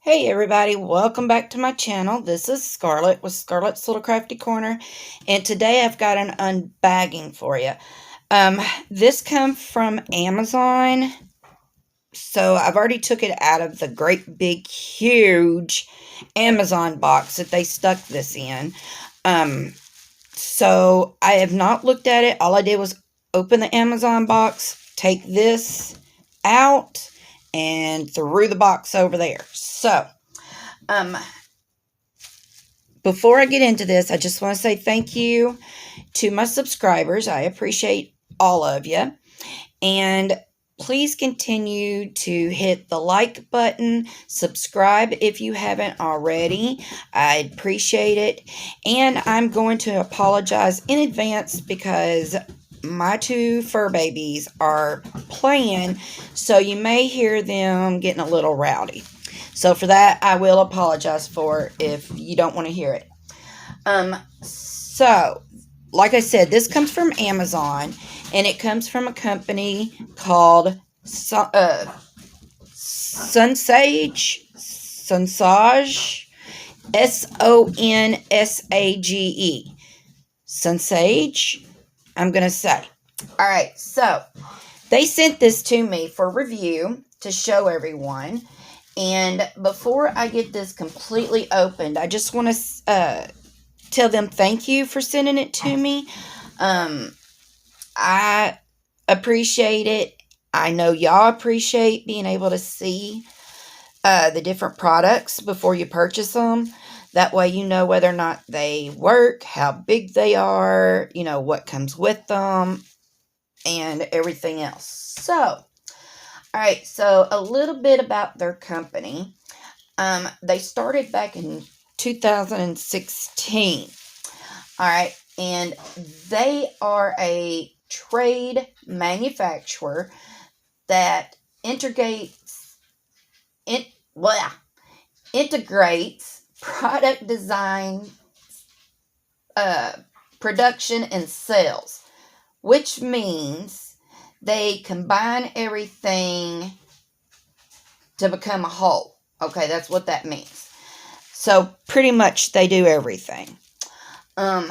Hey everybody, welcome back to my channel. This is Scarlett with Scarlett's Little Crafty Corner, and today I've got an unbagging for you. This comes from Amazon, so I've already took it out of the great big huge Amazon box that they stuck this in. So I have not looked at it. All I did was open the Amazon box, take this out, and threw the box over there. So, before I get into this, I just want to say thank you to my subscribers. I appreciate all of you. And please continue to hit the like button, subscribe if you haven't already. I appreciate it. And I'm going to apologize in advance because my two fur babies are playing, so you may hear them getting a little rowdy. So for that, I will apologize for if you don't want to hear it. So, like I said, this comes from Amazon, and it comes from a company called Sonsage, Sonsage, Sonsage, I'm going to say. All right, so they sent this to me for review to show everyone. And before I get this completely opened, I just want to tell them thank you for sending it to me. I appreciate it. I know y'all appreciate being able to see the different products before you purchase them. That way you know whether or not they work, how big they are, you know, what comes with them, and everything else. So, all right, so a little bit about their company. They started back in 2016. All right, and they are a trade manufacturer that integrates product design, production, and sales, which means they combine everything to become a whole. Okay, that's what that means. So pretty much they do everything. Okay,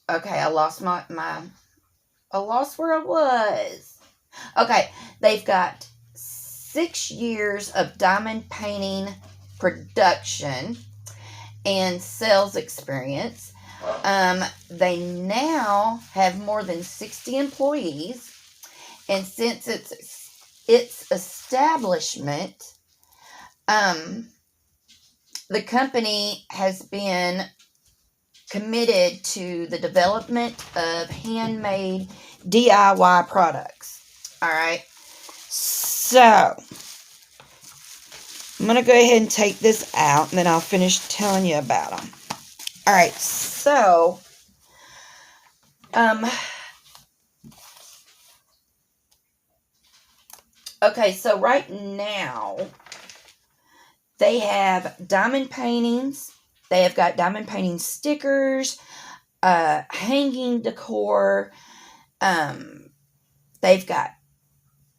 I lost I lost where I was. Okay, they've got 6 years of diamond painting production and sales experience. They now have more than 60 employees, and since its establishment, the company has been committed to the development of handmade DIY products. All right. So, I'm going to go ahead and take this out, and then I'll finish telling you about them. All right. So, okay. So, right now, they have diamond paintings. They have got diamond painting stickers, hanging decor. They've got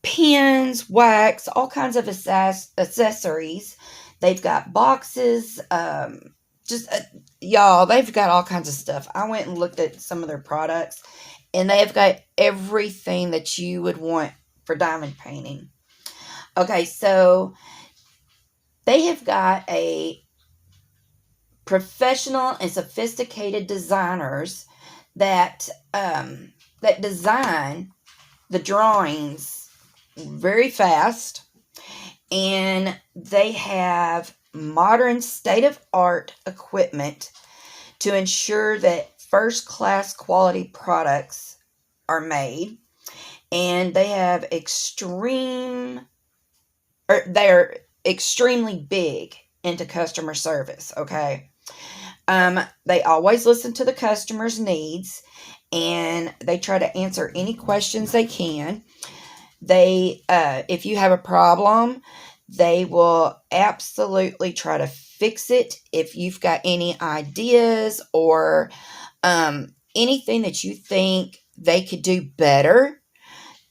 pins, wax, all kinds of accessories. They've got boxes. Y'all, they've got all kinds of stuff. I went and looked at some of their products, and they have got everything that you would want for diamond painting. Okay, so they have got a professional and sophisticated designers that design the drawings very fast, and they have modern state-of-art equipment to ensure that first-class quality products are made, and they have they're extremely big into customer service. Okay. They always listen to the customer's needs, and they try to answer any questions they can. If you have a problem, they will absolutely try to fix it. If you've got any ideas or anything that you think they could do better,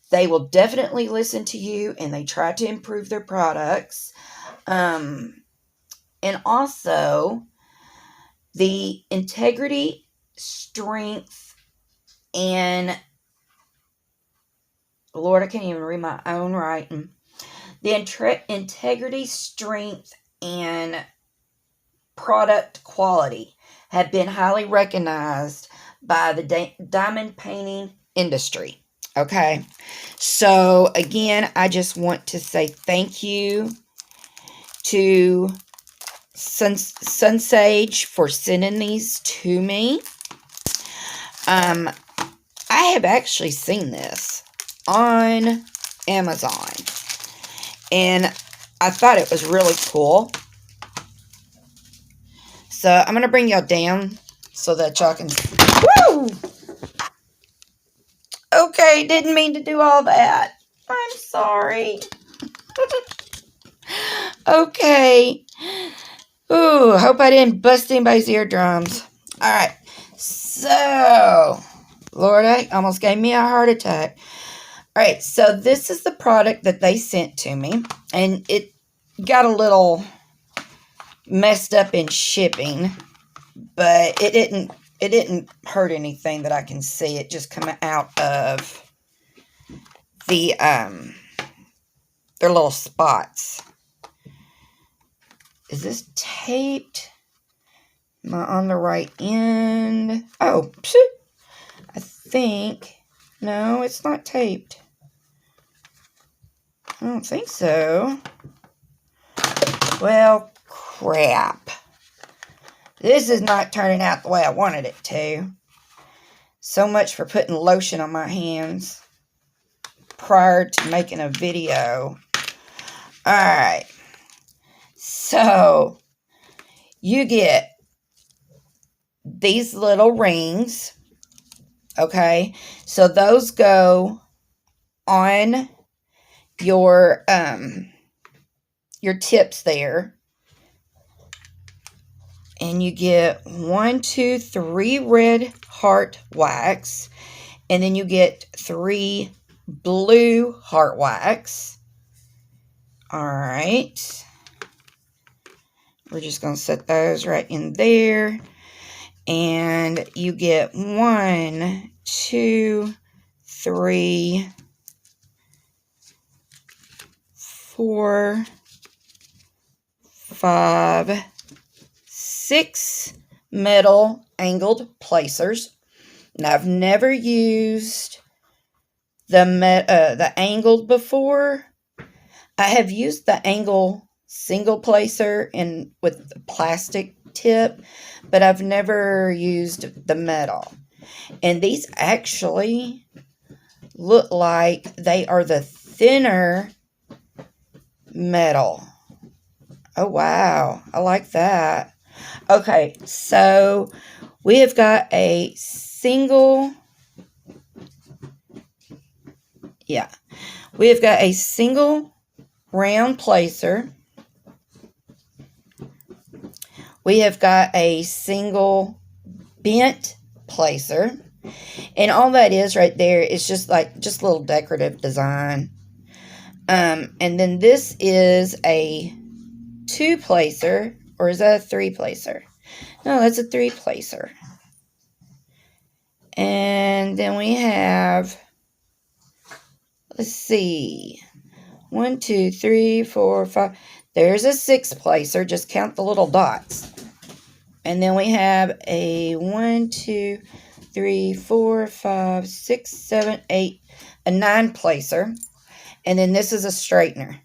They will definitely listen to you, and they try to improve their products. And also, the integrity, strength, and Lord, I can't even read my own writing. The integrity, strength, and product quality have been highly recognized by the diamond painting industry. Okay, so again, I just want to say thank you to Sonsage for sending these to me. I have actually seen this on Amazon, and I thought it was really cool. So I'm going to bring y'all down so that y'all can... Woo! Okay, didn't mean to do all that. I'm sorry. Okay. Ooh, hope I didn't bust anybody's eardrums. Alright, so... Lord, I almost gave me a heart attack. Alright, so this is the product that they sent to me. And it got a little messed up in shipping, but it didn't hurt anything that I can see. It just come out of the their little spots. Is this taped? Am I on the right end? Oh, I think. No, it's not taped. I don't think so. Well, crap. This is not turning out the way I wanted it to. So much for putting lotion on my hands prior to making a video. Alright. So, you get these little rings. Okay. So, those go on your tips there. And you get 1, 2, 3 red heart wax. And then you get 3 blue heart wax. Alright. We're just going to set those right in there. And you get 1, 2, 3, 4, 5, 6 metal angled placers. Now, I've never used the angled before. I have used the angle single placer with the plastic tip, but I've never used the metal. And these actually look like they are the thinner metal. Oh, wow. I like that. Okay, so we have got a single, we have got a single round placer. We have got a single bent placer. And all that is right there is just a little decorative design. And then this is a 2 placer, or is that a 3 placer? No, that's a 3 placer. And then we have, let's see, 1, 2, 3, 4, 5. There's a 6 placer. Just count the little dots. And then we have a 1, 2, 3, 4, 5, 6, 7, 8, a 9 placer. And then this is a straightener.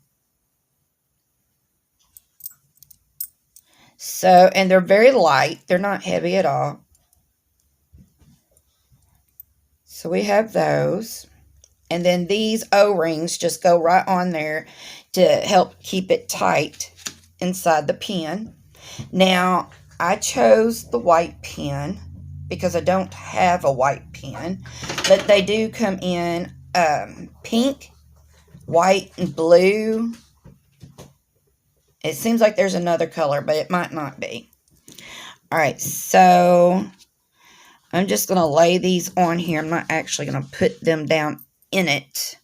So, and they're very light. They're not heavy at all. So we have those. And then these O-rings just go right on there to help keep it tight inside the pen. Now, I chose the white pen because I don't have a white pen. But they do come in pink, white, and blue. It seems like there's another color, but it might not be. Alright, so I'm just going to lay these on here. I'm not actually going to put them down in it.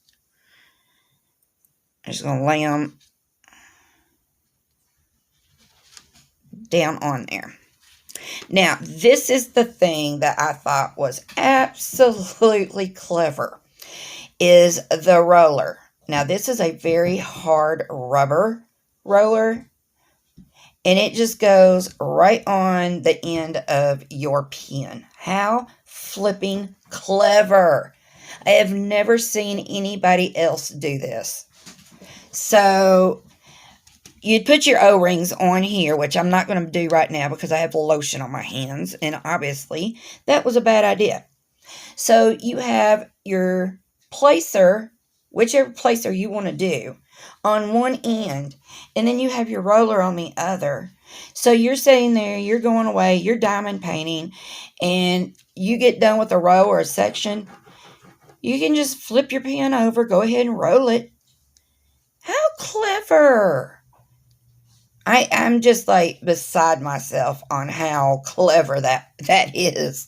just going to lay them down on there. Now, this is the thing that I thought was absolutely clever, is the roller. Now, this is a very hard rubber roller, and it just goes right on the end of your pen. How flipping clever. I have never seen anybody else do this. So, you'd put your O-rings on here, which I'm not going to do right now because I have lotion on my hands, and obviously that was a bad idea. So you have your placer, whichever placer you want to do, on one end, and then you have your roller on the other. So you're sitting there, you're going away, you're diamond painting, and you get done with a row or a section, you can just flip your pen over, go ahead and roll it. How clever! I'm just like beside myself on how clever that is.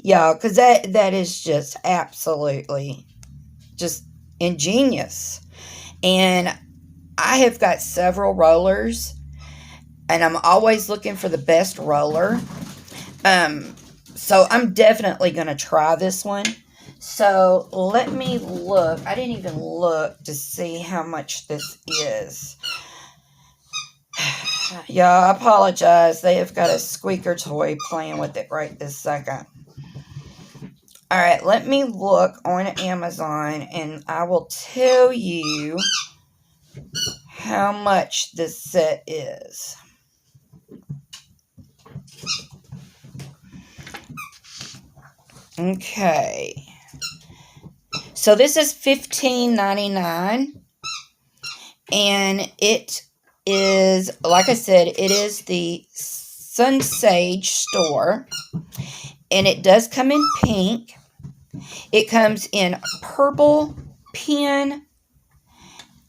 Y'all, because that is just absolutely just ingenious. And I have got several rollers, and I'm always looking for the best roller. So I'm definitely going to try this one. So let me look. I didn't even look to see how much this is. Yeah, I apologize. They have got a squeaker toy playing with it right this second. Alright, let me look on Amazon and I will tell you how much this set is. Okay. So this is $15.99, and it is, like I said, it is the Sonsage store, and it does come in pink. It comes in purple pen.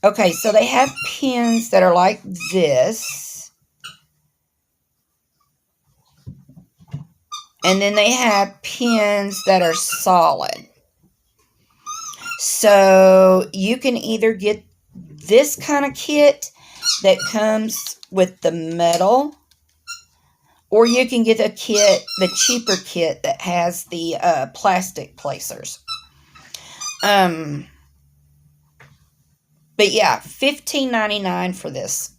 Okay, so they have pens that are like this, and then they have pens that are solid. So you can either get this kind of kit that comes with the metal, or you can get a kit, the cheaper kit that has the plastic placers. But yeah, $15.99 for this.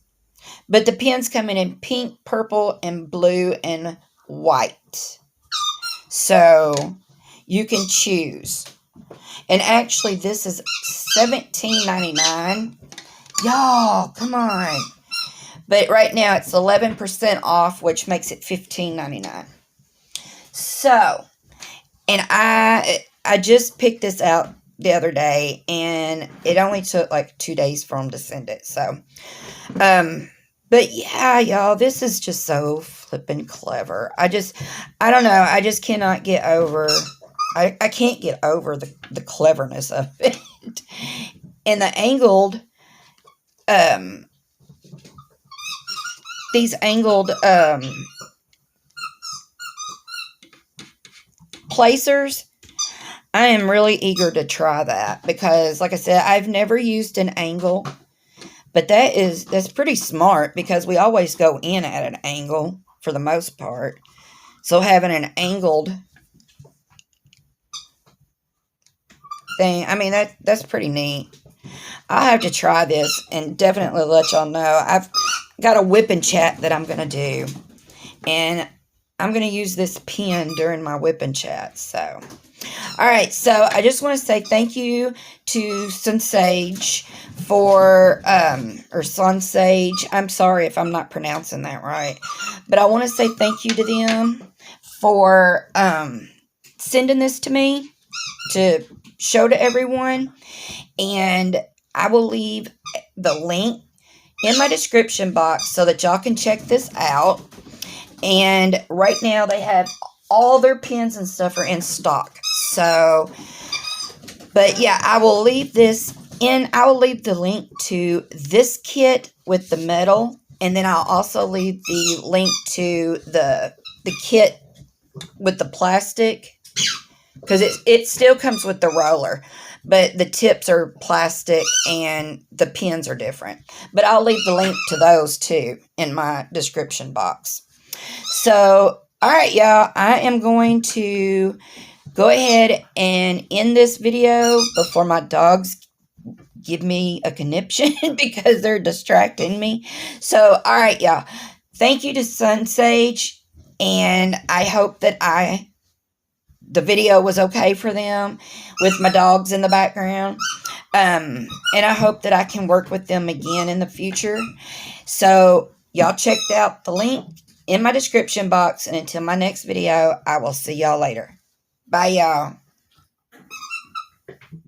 But the pens come in pink, purple, and blue, and white. So you can choose. And actually, this is $17.99. Y'all, come on. But right now, it's 11% off, which makes it $15.99. So, and I just picked this out the other day, and it only took like 2 days for them to send it. So, but yeah, y'all, this is just so flippin' clever. I don't know. I just cannot get over... I can't get over the cleverness of it. And the angled, these angled placers, I am really eager to try that. Because, like I said, I've never used an angle. But that's pretty smart, because we always go in at an angle for the most part. So having an angled thing, I mean, that's pretty neat. I'll have to try this and definitely let y'all know. I've got a whipping chat that I'm going to do, and I'm going to use this pen during my whipping chat. So, alright, so I just want to say thank you to Sonsage for, or Sonsage, I'm sorry if I'm not pronouncing that right, but I want to say thank you to them for sending this to me to show to everyone, and I will leave the link in my description box so that y'all can check this out. And right now they have all their pens and stuff are in stock. So, but yeah, I will leave this in. I will leave the link to this kit with the metal, and then I'll also leave the link to the kit with the plastic, because it still comes with the roller. but the tips are plastic and the pins are different. But I'll leave the link to those too in my description box. So, all right, y'all, I am going to go ahead and end this video before my dogs give me a conniption because they're distracting me. So, all right, y'all. Thank you to Sonsage, and I hope that the video was okay for them with my dogs in the background. And I hope that I can work with them again in the future. So, y'all checked out the link in my description box. And until my next video, I will see y'all later. Bye, y'all.